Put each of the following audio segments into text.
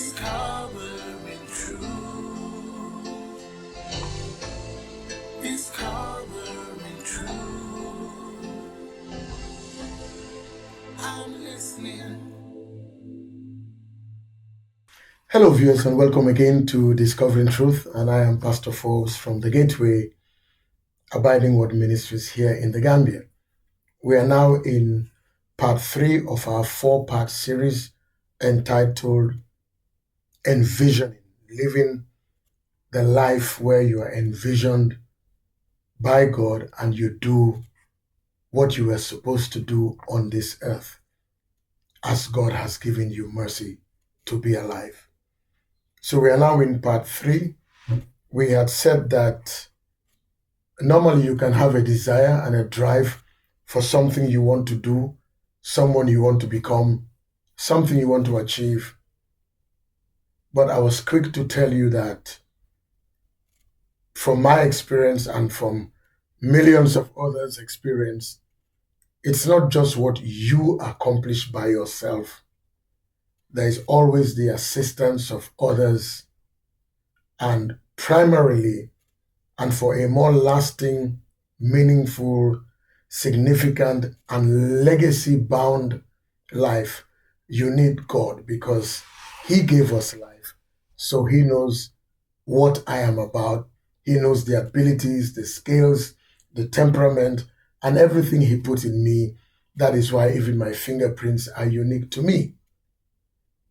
Discovering truth. Discovering truth. I'm listening. Hello, viewers, and welcome again to Discovering Truth. And I am Pastor FORBES from the Gateway Abiding Word Ministries here in the Gambia. We are now in part 3 of our 4-part series entitled Envisioning, living the life where you are envisioned by God and you do what you were supposed to do on this earth as God has given you mercy to be alive. So we are now in part 3. We had said that normally you can have a desire and a drive for something you want to do, someone you want to become, something you want to achieve. But I was quick to tell you that from my experience and from millions of others' experience, it's not just what you accomplish by yourself. There is always the assistance of others, and primarily, and for a more lasting, meaningful, significant, and legacy-bound life, you need God because He gave us life. So He knows what I am about. He knows the abilities, the skills, the temperament, and everything He put in me. That is why even my fingerprints are unique to me.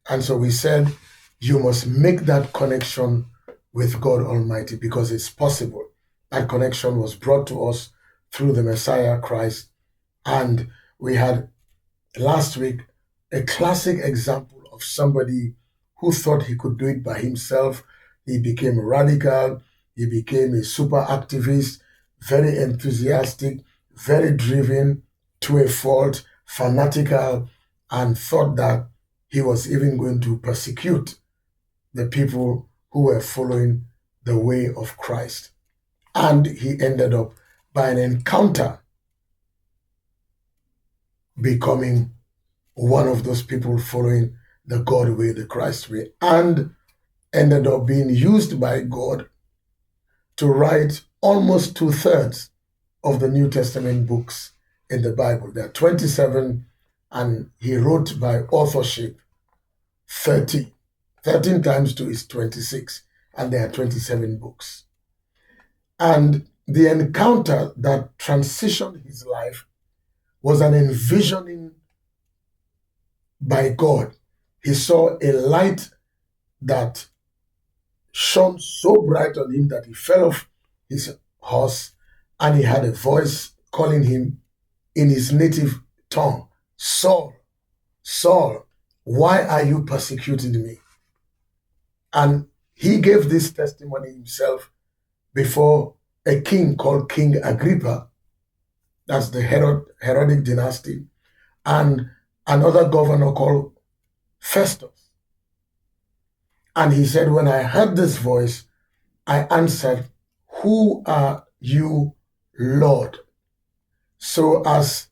And so we said, you must make that connection with God Almighty because it's possible. That connection was brought to us through the Messiah Christ. And we had last week a classic example of somebody who thought he could do it by himself. He became radical. He became a super activist, very enthusiastic, very driven to a fault, fanatical, and thought that he was even going to persecute the people who were following the way of Christ. And he ended up, by an encounter, becoming one of those people following the God way, the Christ way, and ended up being used by God to write almost 2/3 of the New Testament books in the Bible. There are 27, and he wrote by authorship 13. 13 times 2 is 26, and there are 27 books. And the encounter that transitioned his life was an envisioning by God. He saw a light that shone so bright on him that he fell off his horse, and he had a voice calling him in his native tongue, Saul, Saul, why are you persecuting me? And he gave this testimony himself before a king called King Agrippa, that's the Herodic dynasty, and another governor called Festus. And he said, when I heard this voice, I answered, who are you, Lord? So as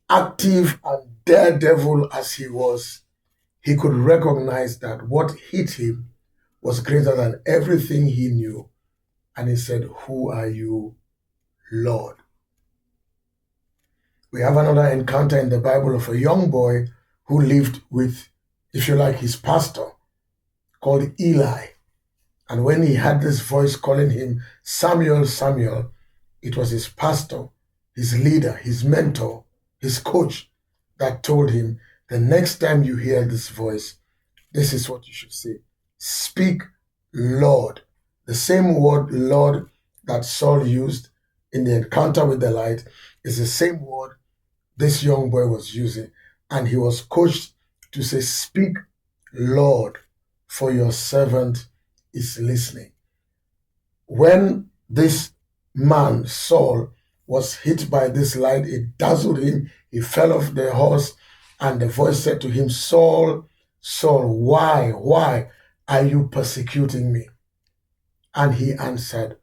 active and daredevil as he was, he could recognize that what hit him was greater than everything he knew. And he said, who are you, Lord? We have another encounter in the Bible of a young boy who lived with, if you like, his pastor called Eli. And when he had this voice calling him Samuel, Samuel, it was his pastor, his leader, his mentor, his coach that told him, the next time you hear this voice, this is what you should say. Speak, Lord. The same word, Lord, that Saul used in the encounter with the light is the same word this young boy was using. And he was coached to say, speak, Lord, for your servant is listening. When this man, Saul, was hit by this light, it dazzled him. He fell off the horse, and the voice said to him, Saul, Saul, why are you persecuting me? And he answered,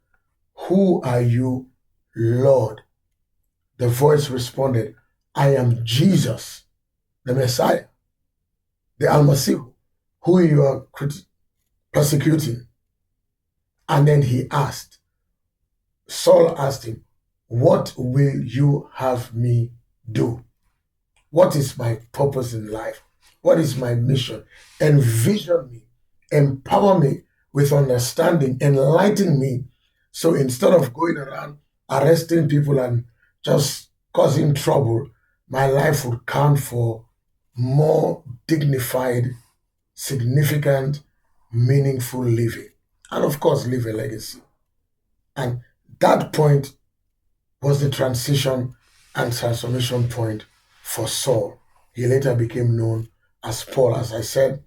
who are you, Lord? The voice responded, I am Jesus, the Messiah, the Al-Masih, who you are persecuting. And then Saul asked him, what will you have me do? What is my purpose in life? What is my mission? Envision me, empower me with understanding, enlighten me. So instead of going around arresting people and just causing trouble, my life would count for more dignified, significant, meaningful living. And of course, leave a legacy. And that point was the transition and transformation point for Saul. He later became known as Paul. As I said,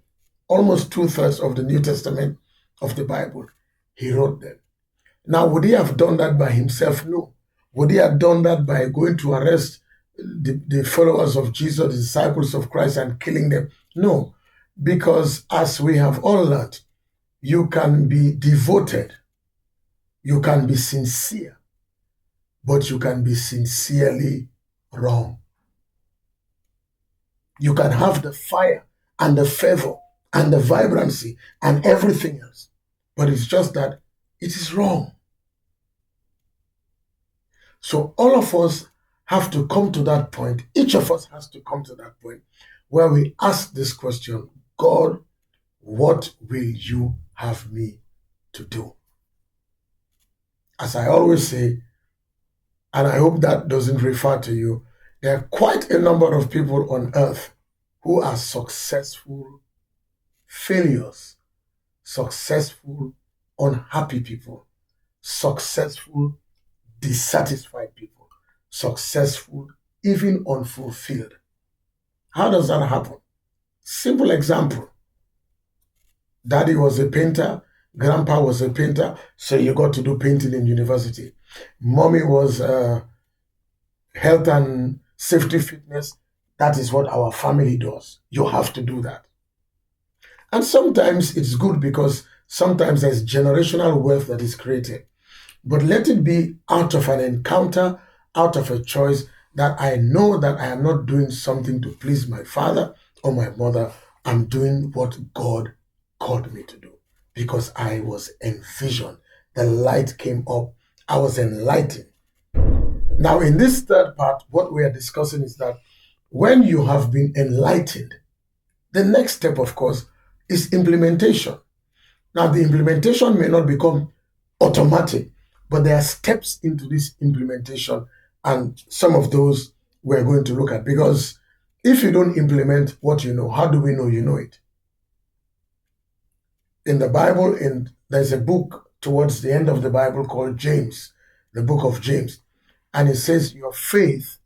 almost 2/3 of the New Testament of the Bible, he wrote them. Now, would he have done that by himself? No. Would he have done that by going to arrest the followers of Jesus, the disciples of Christ, and killing them? No. Because as we have all learned, you can be devoted, you can be sincere, but you can be sincerely wrong. You can have the fire and the fervor and the vibrancy and everything else, but it's just that it is wrong. So all of us have to come to that point. Each of us has to come to that point where we ask this question, God, what will you have me to do? As I always say, and I hope that doesn't refer to you, there are quite a number of people on earth who are successful failures, successful unhappy people, successful dissatisfied people, successful even unfulfilled. How does that happen? Simple example. Daddy was a painter, grandpa was a painter, so you got to do painting in university. Mommy was health and safety fitness. That is what our family does. You have to do that. And sometimes it's good because sometimes there's generational wealth that is created. But let it be out of an encounter, out of a choice, that I know that I am not doing something to please my father or my mother. I'm doing what God called me to do because I was envisioned. The light came up. I was enlightened. Now, in this third part, what we are discussing is that when you have been enlightened, the next step, of course, is implementation. Now, the implementation may not become automatic, but there are steps into this implementation, and some of those we're going to look at. Because if you don't implement what you know, how do we know you know it? In the Bible, there's a book towards the end of the Bible called James, the book of James. And it says, your faith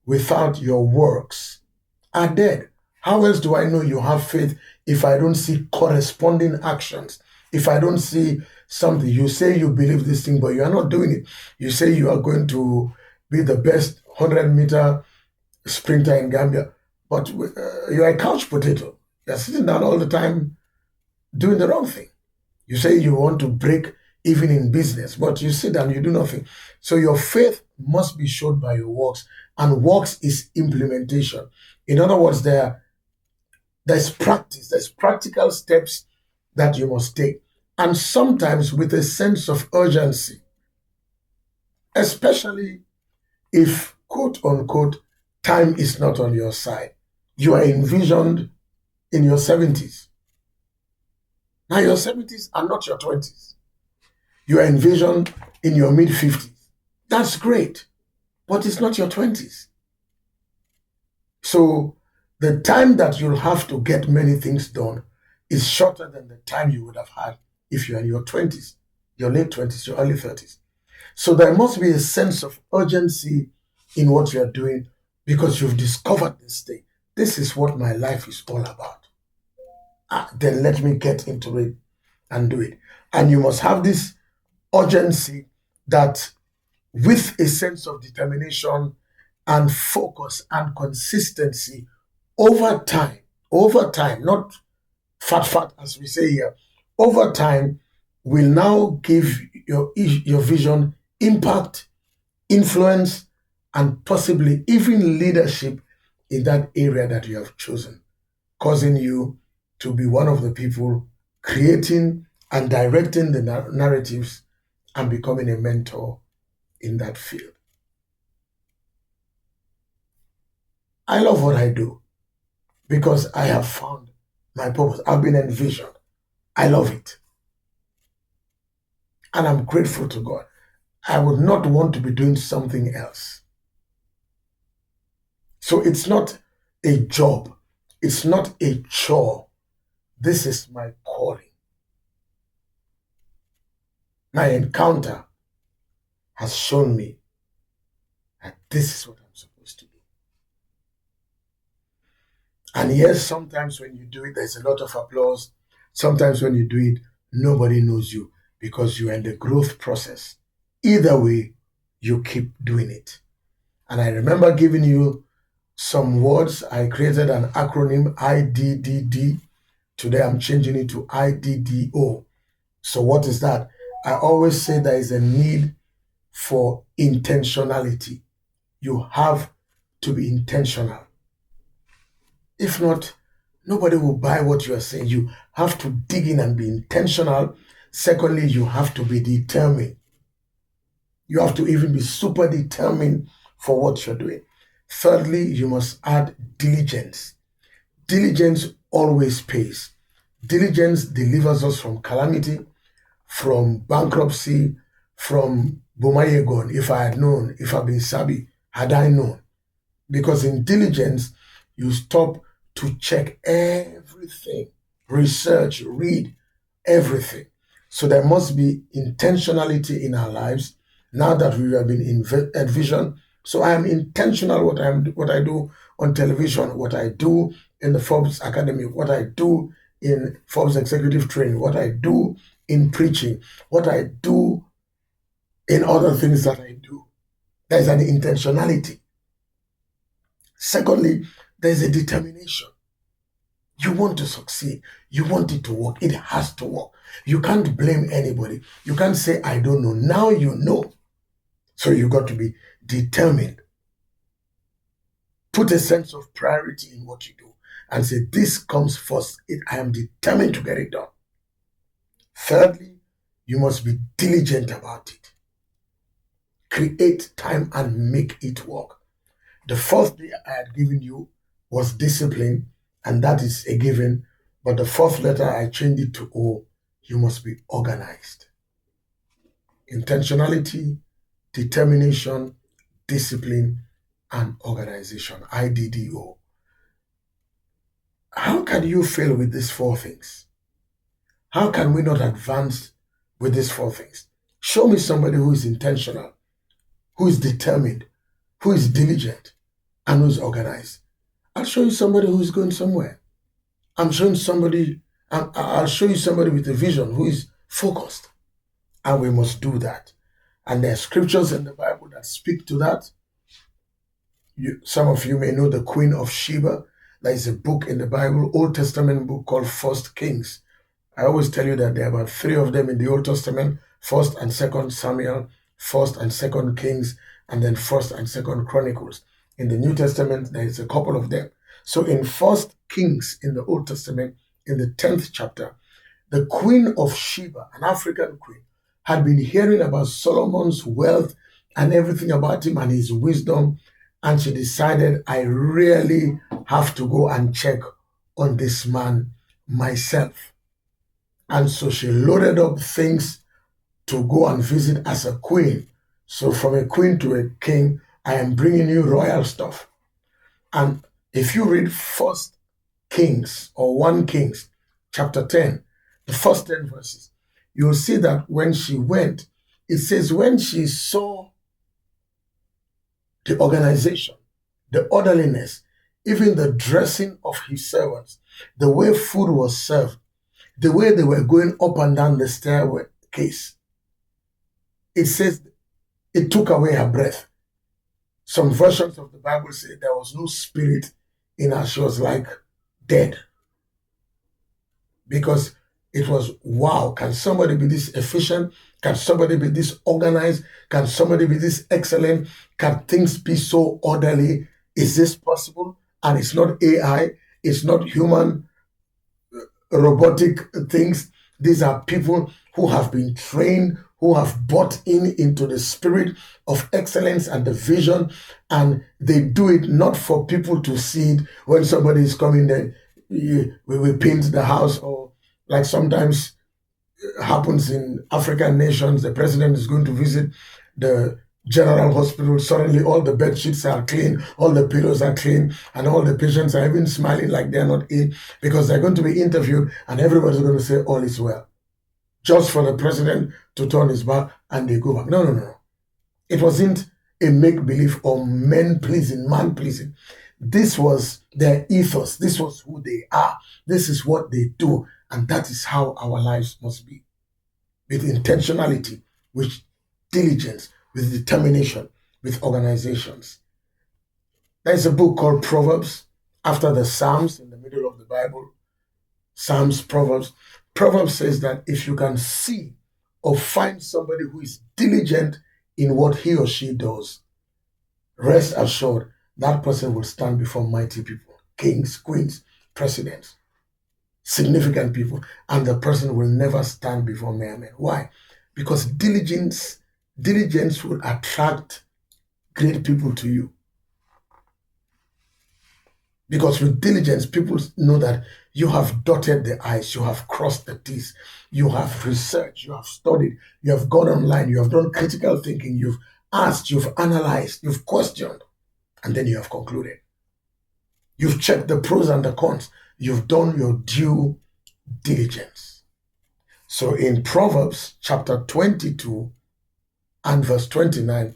without your works are dead. How else do I know you have faith if I don't see corresponding actions? If I don't see something, you say you believe this thing, but you are not doing it. You say you are going to be the best 100-meter sprinter in Gambia, but you are a couch potato. You're sitting down all the time doing the wrong thing. You say you want to break even in business, but you sit down, you do nothing. So your faith must be showed by your works, and works is implementation. In other words, there's practice, there's practical steps that you must take, and sometimes with a sense of urgency, especially if, quote unquote, time is not on your side. You are envisioned in your 70s. Now, your 70s are not your 20s. You are envisioned in your mid-50s. That's great, but it's not your 20s. So the time that you'll have to get many things done is shorter than the time you would have had if you're in your 20s, your late 20s, your early 30s. So there must be a sense of urgency in what you're doing because you've discovered this thing. This is what my life is all about. Then let me get into it and do it. And you must have this urgency that with a sense of determination and focus and consistency over time, not fat, as we say here, over time will now give your vision impact, influence, and possibly even leadership in that area that you have chosen, causing you to be one of the people creating and directing the narratives and becoming a mentor in that field. I love what I do because I have found my purpose. I've been envisioned. I love it. And I'm grateful to God. I would not want to be doing something else. So it's not a job. It's not a chore. This is my calling. My encounter has shown me that this is what I'm supposed to do. And yes, sometimes when you do it, there's a lot of applause. Sometimes when you do it, nobody knows you because you're in the growth process. Either way, you keep doing it. And I remember giving you some words. I created an acronym, IDDD. Today I'm changing it to IDDO. So what is that? I always say there is a need for intentionality. You have to be intentional. If not, nobody will buy what you are saying. You have to dig in and be intentional. Secondly, you have to be determined. You have to even be super determined for what you're doing. Thirdly, you must add diligence. Diligence always pays. Diligence delivers us from calamity, from bankruptcy, from Bomayegon. If I had known, if I'd been Sabi, had I known. Because in diligence, you stop to check everything, research, read everything. So there must be intentionality in our lives now that we have been envisioned. So I am intentional what I do on television, what I do in the Forbes Academy, what I do in Forbes Executive Training, what I do in preaching, what I do in other things that I do. There's an intentionality. Secondly, there's a determination. You want to succeed. You want it to work. It has to work. You can't blame anybody. You can't say, I don't know. Now you know. So you got to be determined. Put a sense of priority in what you do and say, this comes first. I am determined to get it done. Thirdly, you must be diligent about it. Create time and make it work. The fourth day I had given you was discipline, and that is a given. But the fourth letter, I changed it to O. You must be organized. Intentionality, determination, discipline, and organization. IDDO. How can you fail with these four things? How can we not advance with these four things? Show me somebody who is intentional, who is determined, who is diligent, and who is organized. I'll show you somebody who is going somewhere. I'll show you somebody with a vision who is focused. And we must do that. And there are scriptures in the Bible that speak to that. Some of you may know the Queen of Sheba. There is a book in the Bible, Old Testament book called First Kings. I always tell you that there are about 3 of them in the Old Testament, 1st and 2nd Samuel, 1st and 2nd Kings, and then 1st and 2nd Chronicles. In the New Testament, there is a couple of them. So in 1st Kings in the Old Testament, in the 10th chapter, the Queen of Sheba, an African queen, had been hearing about Solomon's wealth and everything about him and his wisdom, and she decided, I really have to go and check on this man myself. And so she loaded up things to go and visit as a queen. So from a queen to a king, I am bringing you royal stuff. And if you read 1st Kings or 1 Kings, chapter 10, the first 10 verses, you'll see that when she went, it says when she saw the organization, the orderliness, even the dressing of his servants, the way food was served, the way they were going up and down the staircase, it says it took away her breath. Some versions of the Bible say there was no spirit in her. She was like dead. Because it was, wow, can somebody be this efficient? Can somebody be this organized? Can somebody be this excellent? Can things be so orderly? Is this possible? And it's not AI, it's not human robotic things. These are people who have been trained, who have bought into the spirit of excellence and the vision, and they do it not for people to see it when somebody is coming there. We paint the house, or like sometimes happens in African nations, the president is going to visit the general hospital. Suddenly all the bed sheets are clean, all the pillows are clean, and all the patients are even smiling like they're not ill, because they're going to be interviewed and everybody's going to say all is well, just for the president to turn his back and they go back. No, no, no, no. It wasn't a make-believe or men-pleasing, man-pleasing. This was their ethos. This was who they are. This is what they do. And that is how our lives must be. With intentionality, with diligence, with determination, with organizations. There's a book called Proverbs, after the Psalms in the middle of the Bible. Psalms, Proverbs. Proverbs says that if you can see or find somebody who is diligent in what he or she does, rest assured that person will stand before mighty people, kings, queens, presidents, significant people, and the person will never stand before mere men. Why? Because diligence will attract great people to you. Because with diligence, people know that you have dotted the I's, you have crossed the T's, you have researched, you have studied, you have gone online, you have done critical thinking, you've asked, you've analyzed, you've questioned, and then you have concluded. You've checked the pros and the cons. You've done your due diligence. So in Proverbs chapter 22 and verse 29,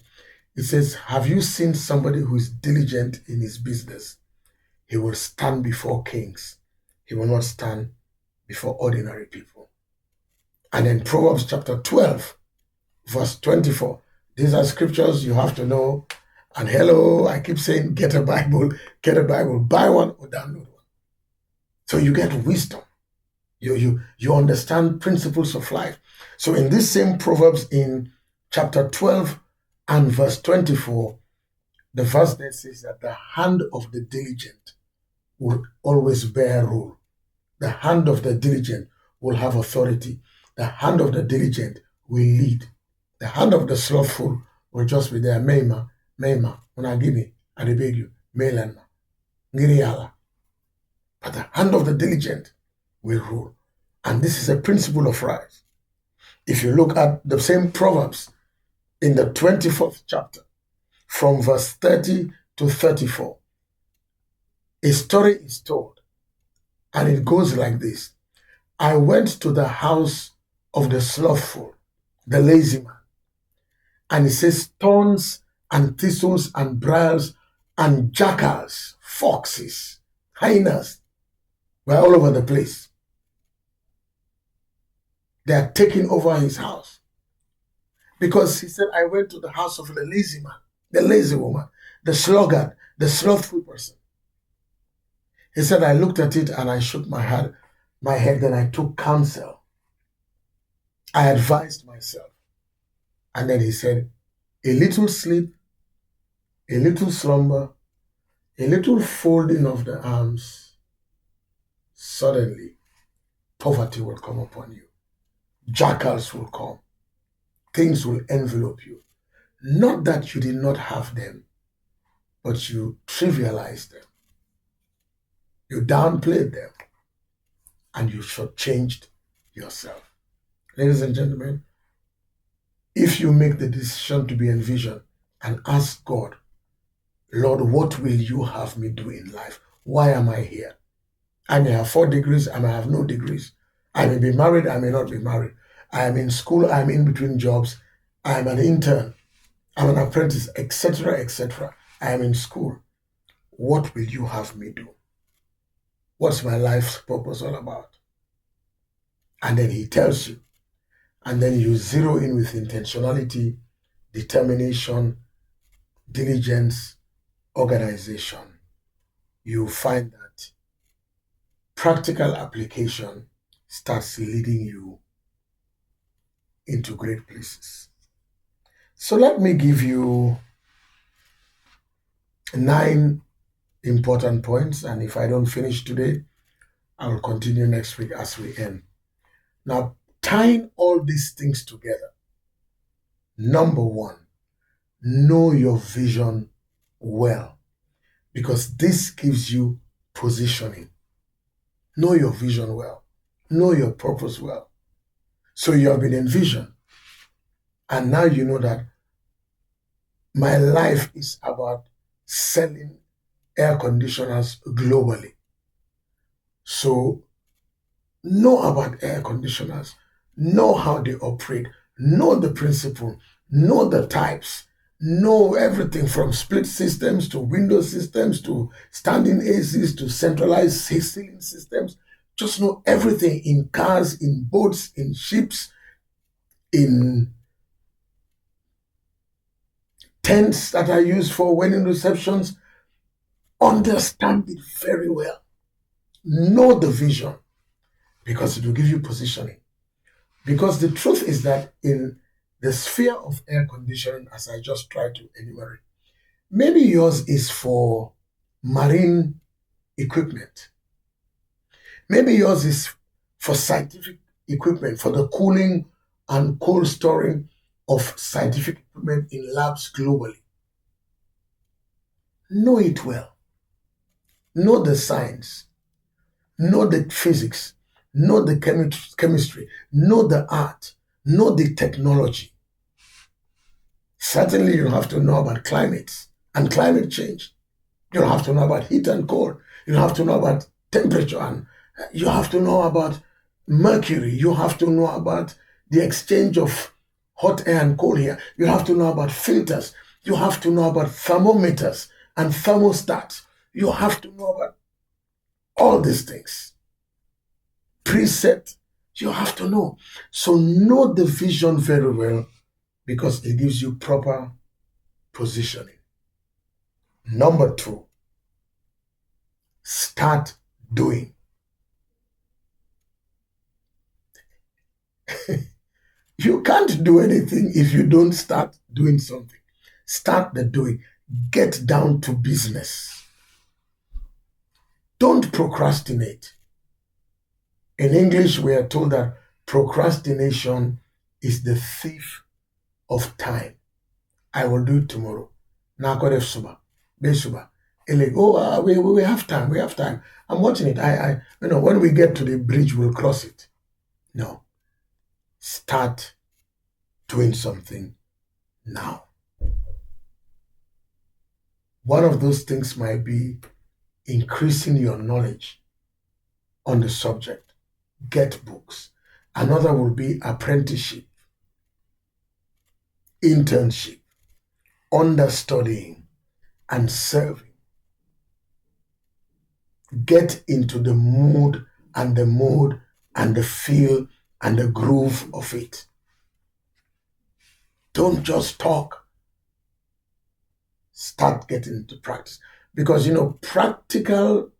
it says, have you seen somebody who is diligent in his business? He will stand before kings. He will not stand before ordinary people. And in Proverbs chapter 12, verse 24, these are scriptures you have to know. And hello, I keep saying, get a Bible, buy one or download one. So you get wisdom. You understand principles of life. So in this same Proverbs in chapter 12 and verse 24, the verse there says that the hand of the diligent will always bear rule. The hand of the diligent will have authority. The hand of the diligent will lead. The hand of the slothful will just be there. Meima, when I give me, I beg you, Melanma, Ngiriala. But the hand of the diligent will rule. And this is a principle of right. If you look at the same Proverbs in the 24th chapter, from verse 30 to 34, a story is told, and it goes like this. I went to the house of the slothful, the lazy man, and it says thorns and thistles and briars and jackals, foxes, hyenas were all over the place. They are taking over his house. Because he said, I went to the house of the lazy man, the lazy woman, the sluggard, the slothful person. He said, I looked at it and I shook my head, then I took counsel. I advised myself. And then he said, a little sleep, a little slumber, a little folding of the arms, suddenly poverty will come upon you. Jackals will come. Things will envelope you. Not that you did not have them, but you trivialized them. You downplayed them, and you shortchanged yourself. Ladies and gentlemen, if you make the decision to be envisioned and ask God, Lord, what will you have me do in life? Why am I here? I may have 4 degrees, I may have no degrees. I may be married, I may not be married. I am in school, I am in between jobs. I am an intern, I'm an apprentice, etc., etc. I am in school. What will you have me do? What's my life's purpose all about? And then he tells you. And then you zero in with intentionality, determination, diligence, organization. You find that practical application starts leading you into great places. So let me give you 9 important points, and if I don't finish today, I will continue next week as we end. Now, tying all these things together, number one, know your vision well, because this gives you positioning. Know your vision well. Know your purpose well. So you have been envisioned, and now you know that my life is about selling air conditioners globally. So know about air conditioners, know how they operate, know the principle, know the types, know everything from split systems to window systems to standing ACs to centralized ceiling systems. Just know everything in cars, in boats, in ships, in tents that are used for wedding receptions. Understand it very well. Know the vision, because it will give you positioning. Because the truth is that in the sphere of air conditioning, as I just tried to enumerate, maybe yours is for marine equipment. Maybe yours is for scientific equipment, for the cooling and cold storing of scientific equipment in labs globally. Know it well. Know the science. Know the physics. Know the chemistry. Know the art. Know the technology. Certainly, you have to know about climates and climate change. You have to know about heat and cold. You have to know about temperature, and you have to know about mercury. You have to know about the exchange of hot air and cold air. You have to know about filters. You have to know about thermometers and thermostats. You have to know about all these things. Preset, you have to know. So know the vision very well, because it gives you proper positioning. Number two, start doing. You can't do anything if you don't start doing something. Start the doing. Get down to business. Don't procrastinate. In English, we are told that procrastination is the thief of time. I will do it tomorrow. Nakodef suba, besuba. Oh, we have time. We have time. I'm watching it. When we get to the bridge, we'll cross it. No. Start doing something now. One of those things might be increasing your knowledge on the subject. Get books. Another will be apprenticeship, internship, understudying, and serving. Get into the mood and the mode and the feel and the groove of it. Don't just talk. Start getting into practice. Because, practical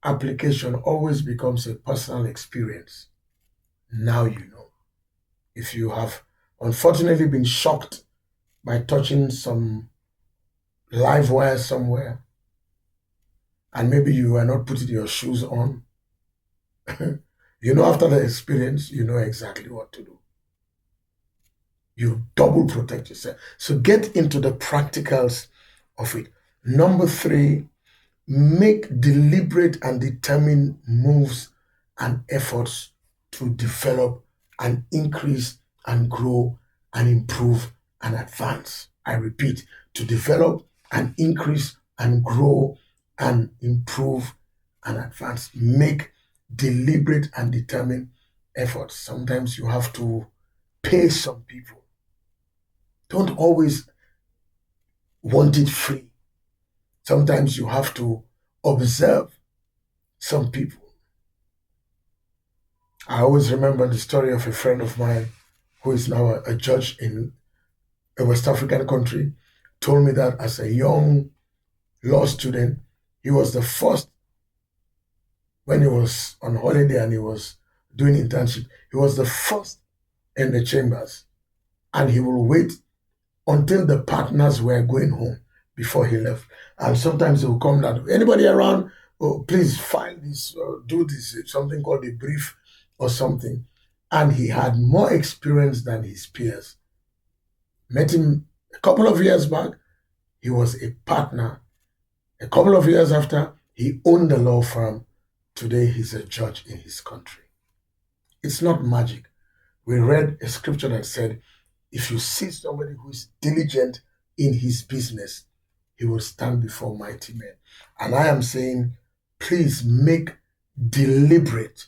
application always becomes a personal experience. Now you know. If you have unfortunately been shocked by touching some live wire somewhere, and maybe you are not putting your shoes on, after the experience, you know exactly what to do. You double protect yourself. So get into the practicals of it. Number three, make deliberate and determined moves and efforts to develop and increase and grow and improve and advance. I repeat, to develop and increase and grow and improve and advance. Make deliberate and determined efforts. Sometimes you have to pay some people. Don't always want it free. Sometimes you have to observe some people. I always remember the story of a friend of mine who is now a judge in a West African country, told me that as a young law student, he was the first, when he was on holiday and he was doing internship, he was the first in the chambers, and he will wait until the partners were going home before he left. And sometimes he will come down, anybody around oh, please file this, do this, something called a brief or something. And he had more experience than his peers. Met him a couple of years back, he was a partner. A couple of years after, he owned a law firm. Today, he's a judge in his country. It's not magic. We read a scripture that said, if you see somebody who is diligent in his business, he will stand before mighty men. And I am saying, please make deliberate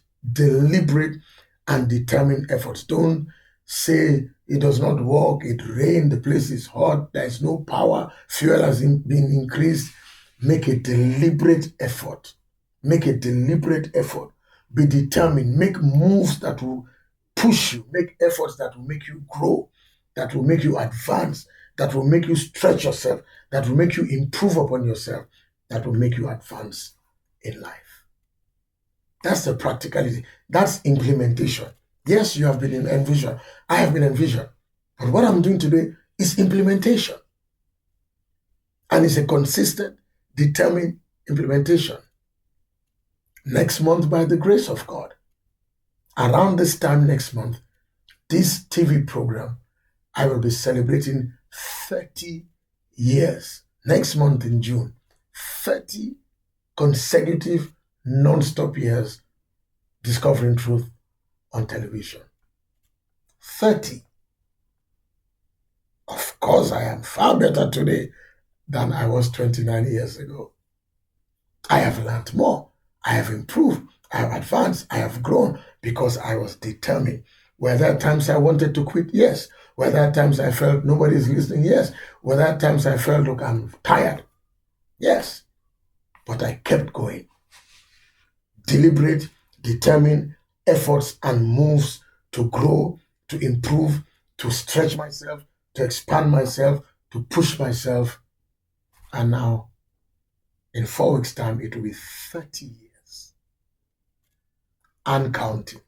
and determined efforts. Don't say it does not work, it rained, the place is hot, there is no power, fuel has been increased. Make a deliberate effort. Make a deliberate effort. Be determined. Make moves that will push you. Make efforts that will make you grow, that will make you advance, that will make you stretch yourself, that will make you improve upon yourself, that will make you advance in life. That's the practicality. That's implementation. Yes, you have been in Envision. I have been in Envision. But what I'm doing today is implementation. And it's a consistent, determined implementation. Next month, by the grace of God, around this time next month, this TV program, I will be celebrating 30 years. Next month in June, 30 consecutive, non-stop years discovering truth on television. 30. Of course, I am far better today than I was 29 years ago. I have learned more. I have improved. I have advanced. I have grown because I was determined. Were there times I wanted to quit? Yes. Were there times I felt nobody is listening? Yes. Were there times I felt, look, I'm tired? Yes. But I kept going. Deliberate, determined efforts and moves to grow, to improve, to stretch myself, to expand myself, to push myself. And now, in 4 weeks' time, it will be 30 years and counting.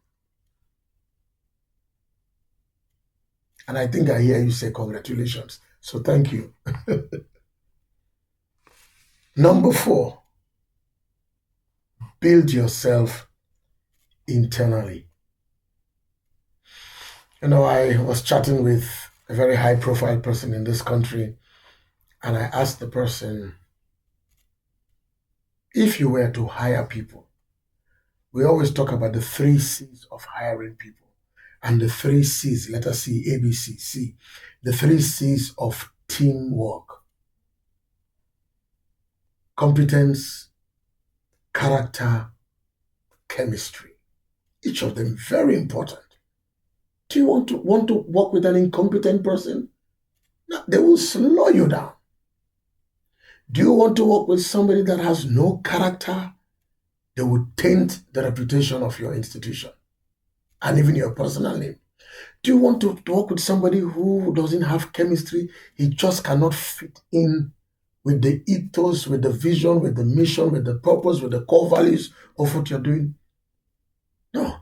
And I think I hear you say congratulations. So thank you. Number 4, build yourself internally. You know, I was chatting with a very high-profile person in this country, and I asked the person, if you were to hire people, we always talk about the 3 C's of hiring people. And the 3 C's, let us see, A, B, C, C. The 3 C's of teamwork. Competence, character, chemistry. Each of them very important. Do you want to work with an incompetent person? No, they will slow you down. Do you want to work with somebody that has no character? They will taint the reputation of your institution and even your personal name. Do you want to work with somebody who doesn't have chemistry? He just cannot fit in with the ethos, with the vision, with the mission, with the purpose, with the core values of what you're doing? No.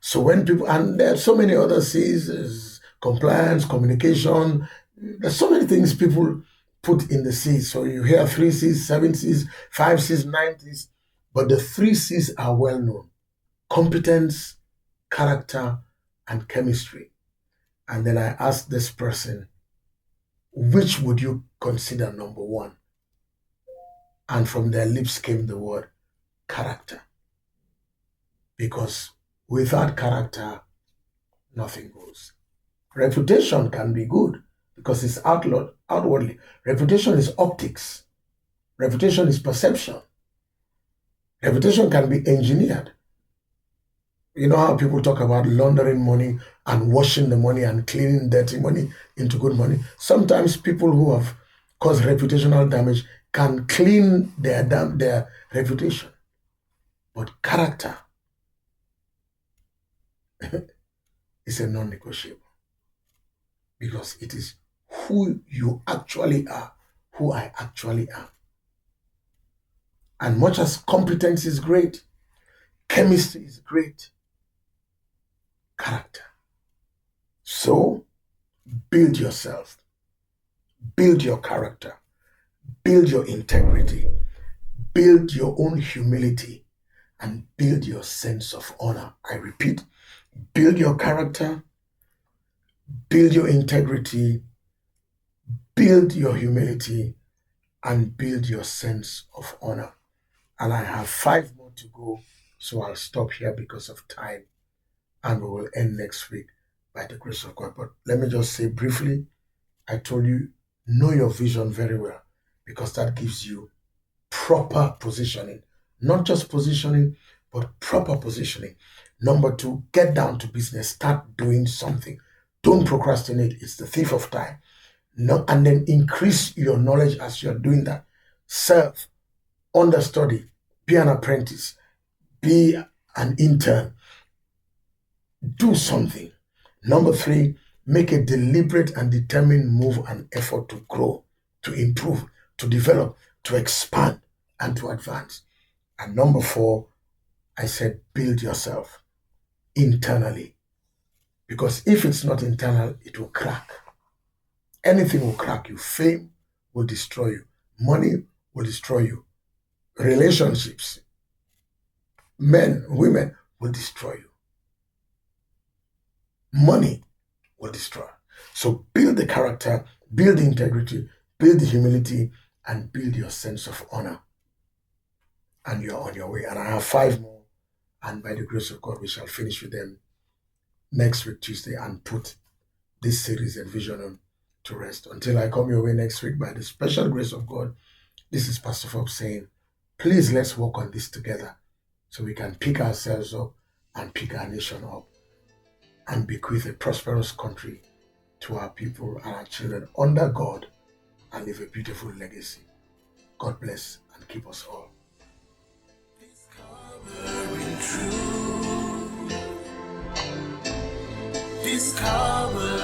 So when people, and there are so many other C's, compliance, communication, there's so many things people put in the C's. So you hear 3 C's, 7 C's, 5 C's, 9 C's, but the 3 C's are well known. Competence, character, and chemistry. And then I asked this person, which would you consider number 1? And from their lips came the word character. Because without character, nothing goes. Reputation can be good because it's outwardly. Reputation is optics. Reputation is perception. Reputation can be engineered. You know how people talk about laundering money and washing the money and cleaning dirty money into good money? Sometimes people who have caused reputational damage can clean their reputation. But character is a non-negotiable because it is who you actually are, who I actually am. And much as competence is great, chemistry is great, character. So build yourself, build your character, build your integrity, build your own humility and build your sense of honor. I repeat, build your character, build your integrity, build your humility, and build your sense of honor. And I have 5 more to go, so I'll stop here because of time, and we will end next week by the grace of God. But let me just say briefly, I told you, know your vision very well, because that gives you proper positioning. Not just positioning, but proper positioning. Number 2, get down to business. Start doing something. Don't procrastinate. It's the thief of time. No, and then increase your knowledge as you're doing that. Serve, understudy, be an apprentice, be an intern. Do something. Number 3, make a deliberate and determined move and effort to grow, to improve, to develop, to expand, and to advance. And number 4, I said build yourself internally. Because if it's not internal, it will crack. Anything will crack you. Fame will destroy you. Money will destroy you. Relationships, men, women will destroy you. Money will destroy. So build the character, build the integrity, build the humility, and build your sense of honor. And you're on your way. And I have 5 more. And by the grace of God, we shall finish with them next week, Tuesday, and put this series ENVISIONING to rest. Until I come your way next week, by the special grace of God, this is Pastor Forbes saying, please let's work on this together so we can pick ourselves up and pick our nation up and bequeath a prosperous country to our people and our children under God and leave a beautiful legacy. God bless and keep us all. Discover